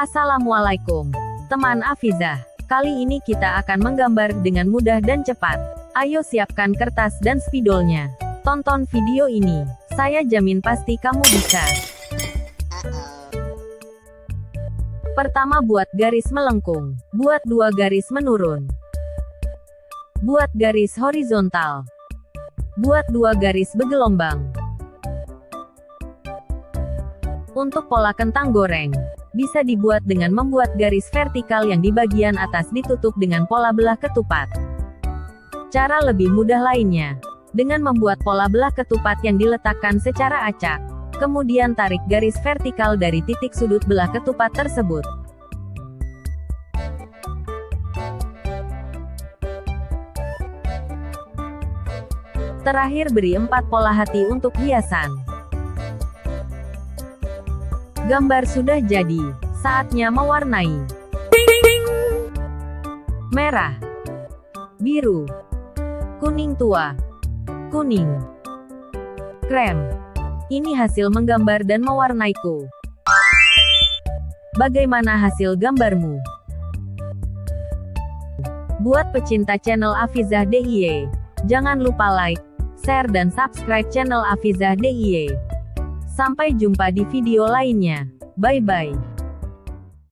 Assalamualaikum, teman Afizah. Kali ini kita akan menggambar dengan mudah dan cepat. Ayo siapkan kertas dan spidolnya. Tonton video ini. Saya jamin pasti kamu bisa. Pertama, buat garis melengkung. Buat 2 garis menurun. Buat garis horizontal. Buat 2 garis bergelombang. Untuk pola kentang goreng, bisa dibuat dengan membuat garis vertikal yang di bagian atas ditutup dengan pola belah ketupat. Cara lebih mudah lainnya, dengan membuat pola belah ketupat yang diletakkan secara acak, kemudian tarik garis vertikal dari titik sudut belah ketupat tersebut. Terakhir, beri 4 pola hati untuk hiasan. Gambar sudah jadi, saatnya mewarnai. Merah, biru, kuning tua, kuning, krem. Ini hasil menggambar dan mewarnaiku. Bagaimana hasil gambarmu? Buat pecinta channel Afizah DIY, jangan lupa like, share dan subscribe channel Afizah DIY. Sampai jumpa di video lainnya. Bye-bye.